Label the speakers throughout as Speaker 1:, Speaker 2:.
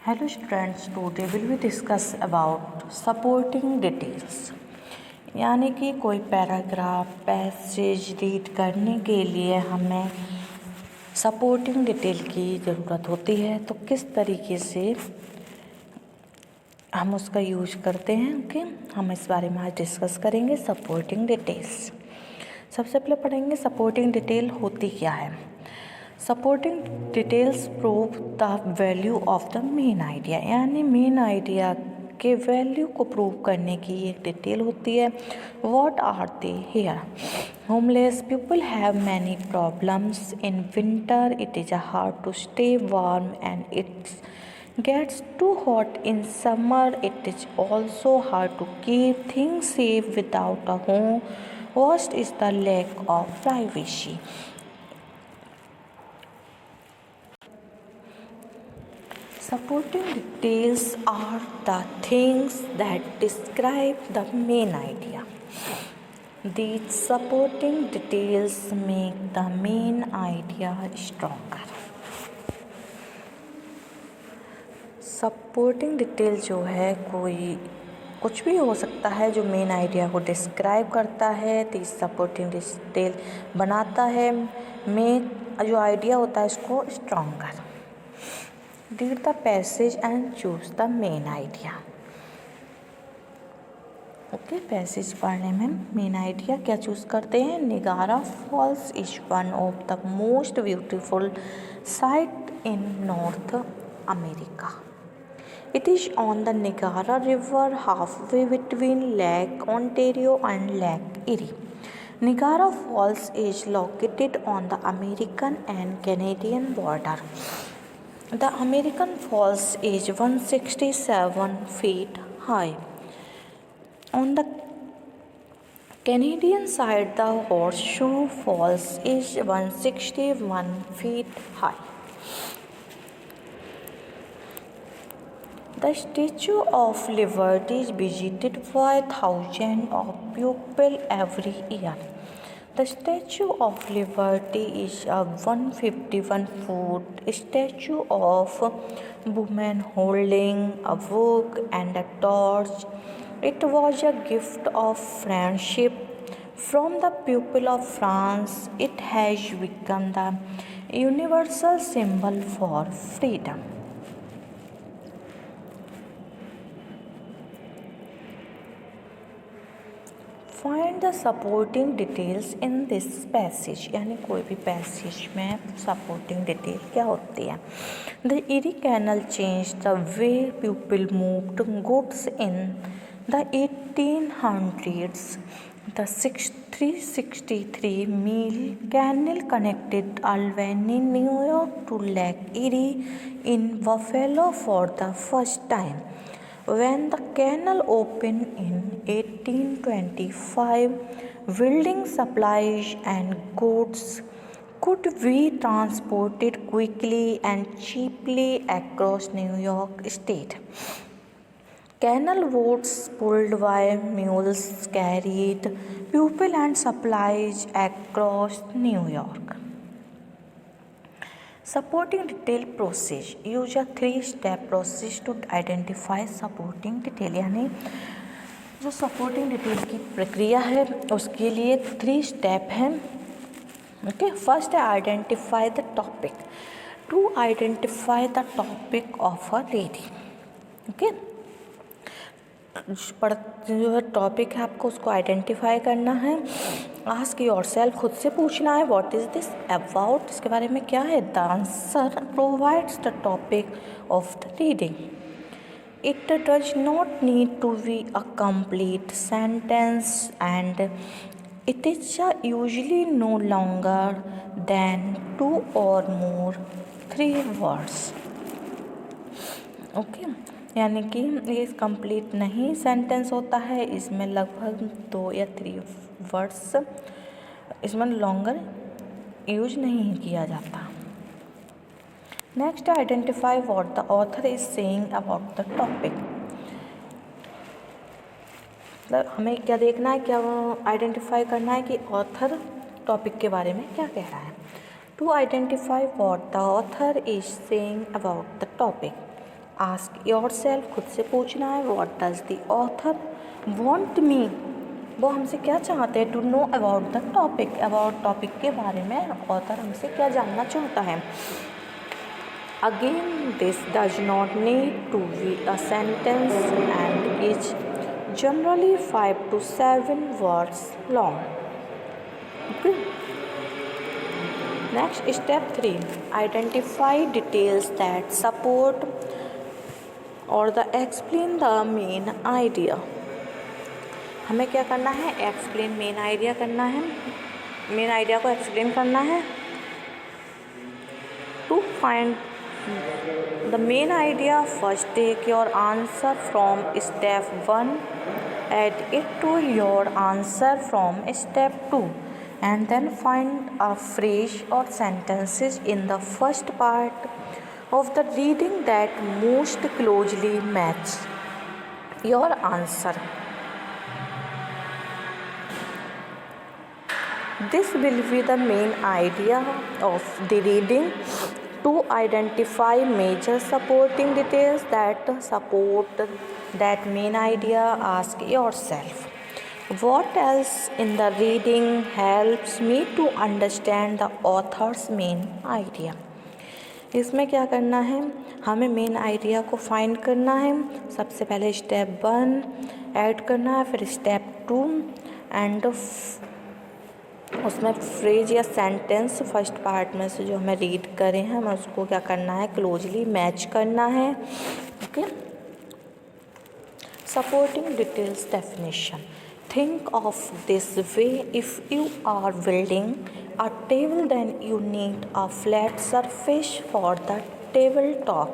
Speaker 1: Hello students, today will we discuss about supporting details. यानी कि कोई पैराग्राफ पैसेज रीड करने के लिए हमें सपोर्टिंग डिटेल की ज़रूरत होती है, तो किस तरीके से हम उसका यूज करते हैं ओके हम इस बारे में आज डिस्कस करेंगे। सपोर्टिंग डिटेल्स सबसे पहले पढ़ेंगे सपोर्टिंग डिटेल होती क्या है। Supporting details prove the value of the main idea, यानी मेन आइडिया के वैल्यू को प्रूव करने की एक डिटेल होती है। What are they here? Homeless people have many problems in winter, it is hard to stay warm and it's gets too hot in summer, it is also hard to keep things safe without a home. Worst is the lack of privacy. Supporting details are the things that describe the main idea. These supporting details make the main idea stronger. Supporting detail जो है कोई कुछ भी हो सकता है जो main idea को डिस्क्राइब करता है, तो इस सपोर्टिंग डिटेल बनाता है मेन जो आइडिया होता है इसको stronger. Read the passage and choose the main idea. Okay, passage पढ़ने में मेन आइडिया क्या चूज़ करते हैं। Niagara Falls is one of the most beautiful sight in North America. It is on the Niagara River, halfway between Lake Ontario and Lake Erie. Niagara Falls is located on the American and Canadian border. The American Falls is 167 feet high. On the Canadian side, the Horseshoe Falls is 161 feet high. The Statue of Liberty is visited by thousands of people every year. The Statue of Liberty is a 151-foot statue of a woman holding a book and a torch. It was a gift of friendship from the people of France. It has become the universal symbol for freedom. Find the supporting details in this passage, यानी कोई भी passage में supporting detail क्या होती है। The Erie canal change the way people moved goods in the 1800s. The 363 mile canal connected Albany New York to Lake Erie in Buffalo for the first time. When the canal opened in 1825, building supplies and goods could be transported quickly and cheaply across New York State. Canal boats pulled by mules carried people and supplies across New York. Supporting detail process. Use a 3-step process to identify supporting detail, यानी जो supporting detail की प्रक्रिया है उसके लिए 3 step हैं। Okay, first है identify the topic. To identify the topic of a reading. Okay, जो है टॉपिक है आपको उसको आइडेंटिफाई करना है. आस्क योरसेल्फ, खुद से पूछना है व्हाट इज़ दिस अबाउट, इसके बारे में क्या है. The answer provides the topic of the reading. It does not need to be a complete sentence and it is usually no longer than 2 or more 3 words. Okay, यानी कि ये complete नहीं sentence होता है, इसमें लगभग 2 या 3 वर्ड्स, इसमें लॉन्गर यूज नहीं किया जाता. Next identify what the author is saying about the topic. मतलब हमें क्या देखना है, क्या आइडेंटिफाई करना है कि ऑथर टॉपिक के बारे में क्या कह रहा है. To identify what the author is saying about the topic, ask yourself, खुद से पूछना है। What does the author want me, वो हमसे क्या चाहते हैं। To know about the topic, about topic के बारे में ऑथर हमसे क्या जानना चाहता है। Again this does not need to be a sentence and is generally 5 to 7 words long. Okay. Next, step 3, identify details that support or the explain the main idea. हमें क्या करना है, एक्सप्लेन मेन आइडिया करना है, main idea को explain करना है। To find the main idea, first take your answer from step 1, add it to your answer from step 2, and then find a phrase or sentences in the first part of the reading that most closely match your answer. This will be the main idea of the reading. To identify major supporting details that support that main idea, ask yourself, what else in the reading helps me to understand the author's main idea. इसमें क्या करना है, हमें main idea को find करना है। सबसे पहले स्टेप 1 ऐड करना है, फिर स्टेप 2 एंड उसमें फ्रेज या सेंटेंस फर्स्ट पार्ट में से जो हमें रीड करें हैं हमें उसको क्या करना है, क्लोजली मैच करना है। Okay, supporting details definition, think of this way, if you are building a table then you need a flat surface for the table top.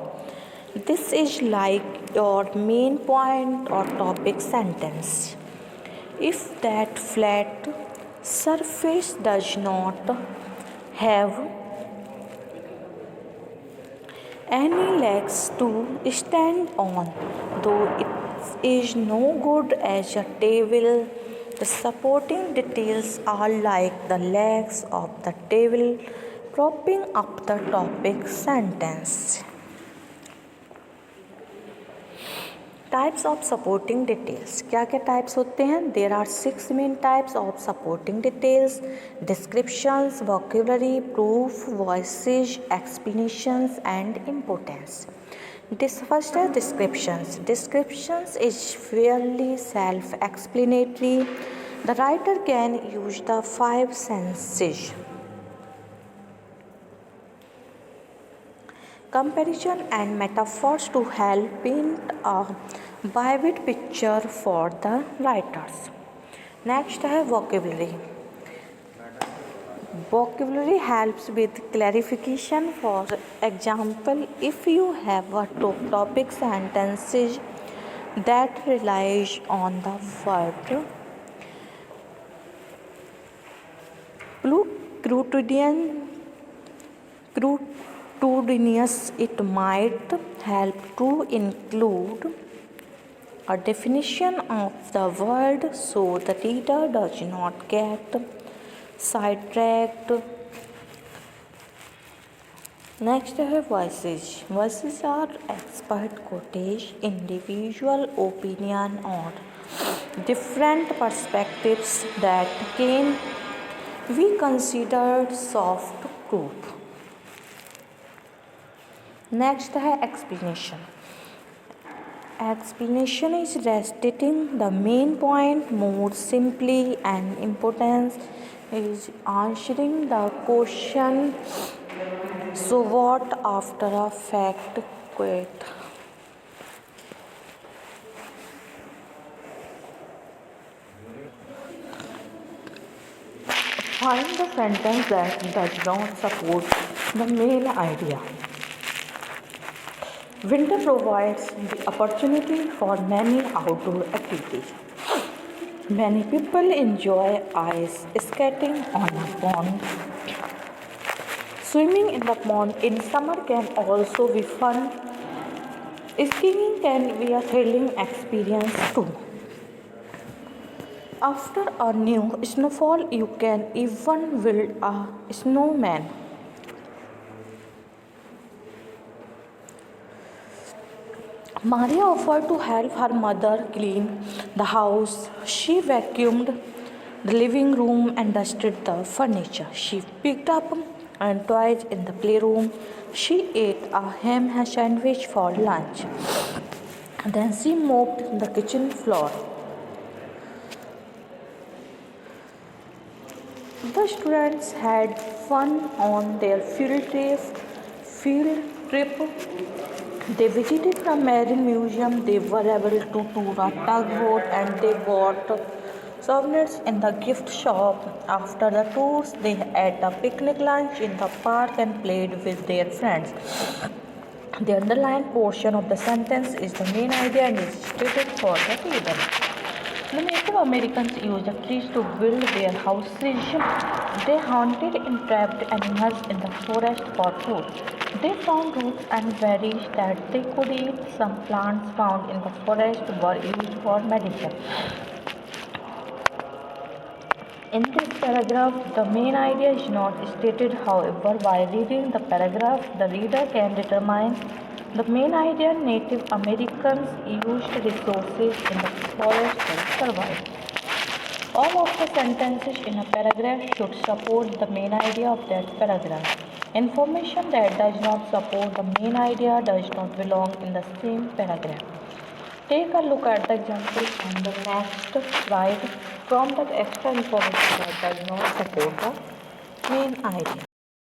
Speaker 1: This is like your main point or topic sentence. If that flat surface does not have any legs to stand on, though it is no good as a table, the supporting details are like the legs of the table propping up the topic sentence. Types of supporting details, क्या क्या types होते हैं। There are 6 main types of supporting details, descriptions, vocabulary, proof, voices, explanations and importance. First है descriptions. Descriptions is fairly self explanatory, the writer can use the 5 senses, comparison and metaphors to help paint a vivid picture for the writers. Next है vocabulary. Vocabulary helps with clarification. For example, if you have a topic sentences that relies on the word crudinious, it might help to include a definition of the word so the reader does not get sidetracked. Next है voices. Voices are expert quotation, individual opinion or different perspectives that can be considered soft truth. Next है explanation. Explanation is restating the main point more simply, and importance is answering the question so what after a fact quote. Find the sentence that does not support the main idea. Winter provides the opportunity for many outdoor activities. Many people enjoy ice skating on a pond. Swimming in the pond in summer can also be fun. Skiing can be a thrilling experience too. After a new snowfall, you can even build a snowman. Maria offered to help her mother clean the house. She vacuumed the living room and dusted the furniture. She picked up and toys in the playroom. She ate a ham sandwich for lunch. Then she mopped the kitchen floor. The students had fun on their field trip. They visited the Marine Museum. They were able to tour a tugboat and they bought souvenirs in the gift shop. After the tours, they ate a picnic lunch in the park and played with their friends. The underlined portion of the sentence is the main idea and is stated for the table. The Native Americans used the trees to build their houses. They hunted and trapped animals in the forest for food. They found roots and berries that they could eat. Some plants found in the forest were used for medicine. In this paragraph, the main idea is not stated. However, by reading the paragraph, the reader can determine the main idea. Native Americans used resources in the forest to survive. All of the sentences in a paragraph should support the main idea of that paragraph. Information that does not support the main idea does not belong in the same paragraph. Take a look at the example on the next slide. From the extra information that does not support the main idea.